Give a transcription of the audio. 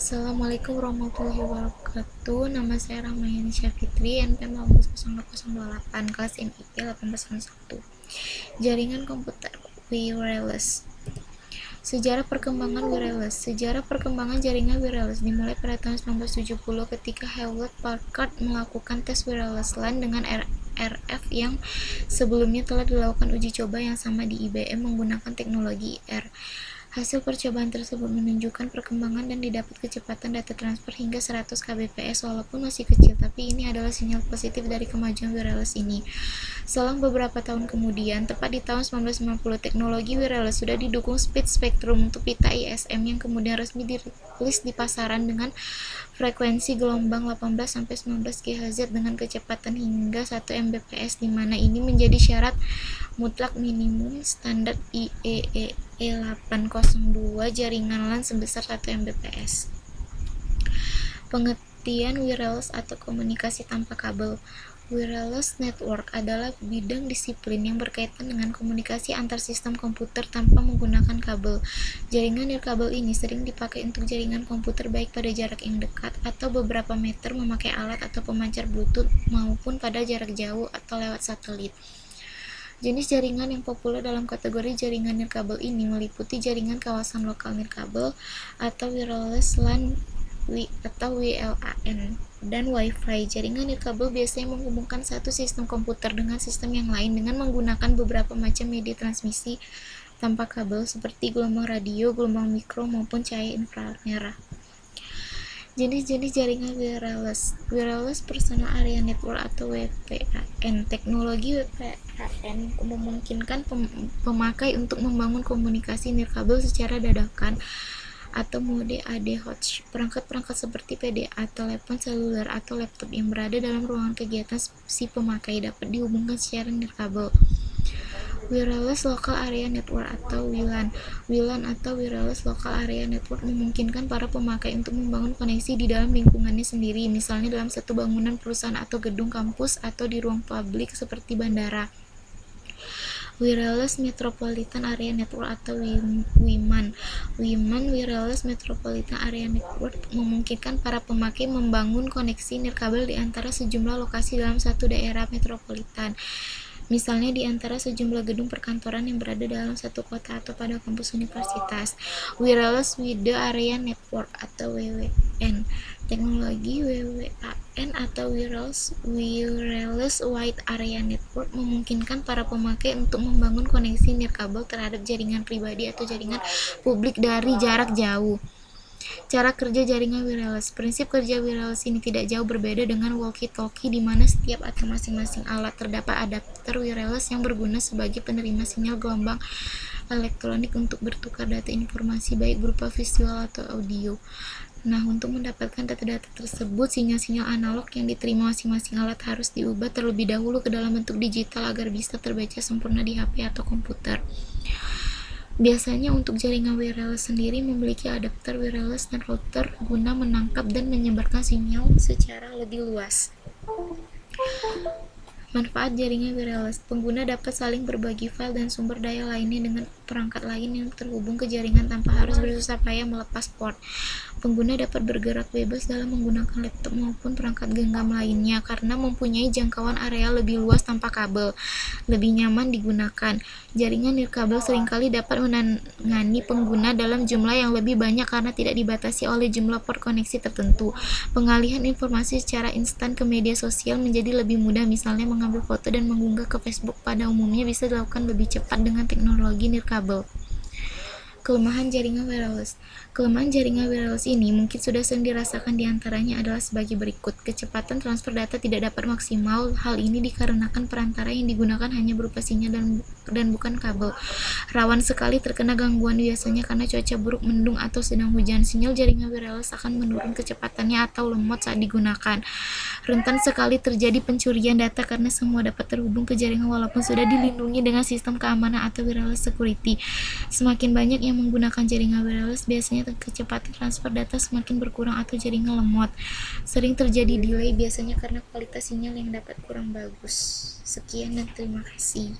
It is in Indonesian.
Assalamualaikum warahmatullahi wabarakatuh. Nama saya Rahmayani Syafitri, NPM 180028, kelas MIP 1801. Jaringan komputer wireless. Sejarah perkembangan wireless. Sejarah perkembangan jaringan wireless dimulai pada tahun 1970 ketika Hewlett Packard melakukan tes wireless LAN dengan RF yang sebelumnya telah dilakukan uji coba yang sama di IBM menggunakan teknologi IR. Hasil percobaan tersebut menunjukkan perkembangan dan didapat kecepatan data transfer hingga 100 kbps walaupun masih kecil, tapi ini adalah sinyal positif dari kemajuan wireless ini. Selang beberapa tahun kemudian, tepat di tahun 1990, teknologi wireless sudah didukung speed spectrum untuk pita ISM yang kemudian resmi dirilis di pasaran dengan frekuensi gelombang 18-19 GHz dengan kecepatan hingga 1 Mbps, di mana ini menjadi syarat mutlak minimum standar IEEE 802 jaringan LAN sebesar 1 Mbps. Pengertian wireless atau komunikasi tanpa kabel. Wireless network adalah bidang disiplin yang berkaitan dengan komunikasi antar sistem komputer tanpa menggunakan kabel. Jaringan nirkabel ini sering dipakai untuk jaringan komputer baik pada jarak yang dekat atau beberapa meter memakai alat atau pemancar Bluetooth maupun pada jarak jauh atau lewat satelit. Jenis jaringan yang populer dalam kategori jaringan nirkabel ini meliputi jaringan kawasan lokal nirkabel atau wireless LAN atau WLAN dan Wi-Fi. Jaringan nirkabel biasanya menghubungkan satu sistem komputer dengan sistem yang lain dengan menggunakan beberapa macam media transmisi tanpa kabel seperti gelombang radio, gelombang mikro maupun cahaya inframerah. Jenis-jenis jaringan wireless. Wireless Personal Area Network atau WPAN. Teknologi WPAN memungkinkan pemakai untuk membangun komunikasi nirkabel secara dadakan atau mode ADHOC. Perangkat-perangkat seperti PDA, telepon seluler atau laptop yang berada dalam ruangan kegiatan si pemakai dapat dihubungkan secara nirkabel. Wireless Local Area Network atau WLAN. WLAN atau Wireless Local Area Network memungkinkan para pemakai untuk membangun koneksi di dalam lingkungannya sendiri, misalnya dalam satu bangunan perusahaan atau gedung kampus atau di ruang publik seperti bandara. Wireless Metropolitan Area Network atau WIMAN. WIMAN Wireless Metropolitan Area Network memungkinkan para pemakai membangun koneksi nirkabel di antara sejumlah lokasi dalam satu daerah metropolitan. Misalnya di antara sejumlah gedung perkantoran yang berada dalam satu kota atau pada kampus universitas. Wireless Wide Area Network atau WWN. Teknologi WWAN atau Wireless Wide Area Network memungkinkan para pemakai untuk membangun koneksi nirkabel terhadap jaringan pribadi atau jaringan publik dari jarak jauh. Cara kerja jaringan wireless. Prinsip kerja wireless ini tidak jauh berbeda dengan walkie-talkie, di mana setiap atau masing-masing alat terdapat adapter wireless yang berguna sebagai penerima sinyal gelombang elektronik untuk bertukar data informasi baik berupa visual atau audio. Nah, untuk mendapatkan data-data tersebut, sinyal-sinyal analog yang diterima masing-masing alat harus diubah terlebih dahulu ke dalam bentuk digital agar bisa terbaca sempurna di HP atau komputer. Biasanya untuk jaringan wireless sendiri memiliki adapter wireless dan router guna menangkap dan menyebarkan sinyal secara lebih luas. Manfaat jaringan wireless. Pengguna dapat saling berbagi file dan sumber daya lainnya dengan perangkat lain yang terhubung ke jaringan tanpa harus bersusah payah melepas port. Pengguna dapat bergerak bebas dalam menggunakan laptop maupun perangkat genggam lainnya karena mempunyai jangkauan area lebih luas tanpa kabel. Lebih nyaman digunakan. Jaringan nirkabel seringkali dapat menangani pengguna dalam jumlah yang lebih banyak karena tidak dibatasi oleh jumlah port koneksi tertentu. Pengalihan informasi secara instan ke media sosial menjadi lebih mudah, misalnya mengambil foto dan mengunggah ke Facebook pada umumnya bisa dilakukan lebih cepat dengan teknologi nirkabel. Kelemahan jaringan wireless. Kelemahan jaringan wireless ini mungkin sudah sering dirasakan, diantaranya adalah sebagai berikut. Kecepatan transfer data tidak dapat maksimal. Hal ini dikarenakan perantara yang digunakan hanya berupa sinyal dan bukan kabel. Rawan sekali terkena gangguan biasanya karena cuaca buruk, mendung, atau sedang hujan. Sinyal jaringan wireless akan menurun kecepatannya atau lemot saat digunakan. Rentan sekali terjadi pencurian data karena semua dapat terhubung ke jaringan walaupun sudah dilindungi dengan sistem keamanan atau wireless security. Semakin banyak yang menggunakan jaringan wireless, biasanya kecepatan transfer data semakin berkurang atau jaringan lemot. Sering terjadi delay, biasanya karena kualitas sinyal yang dapat kurang bagus. Sekian dan terima kasih.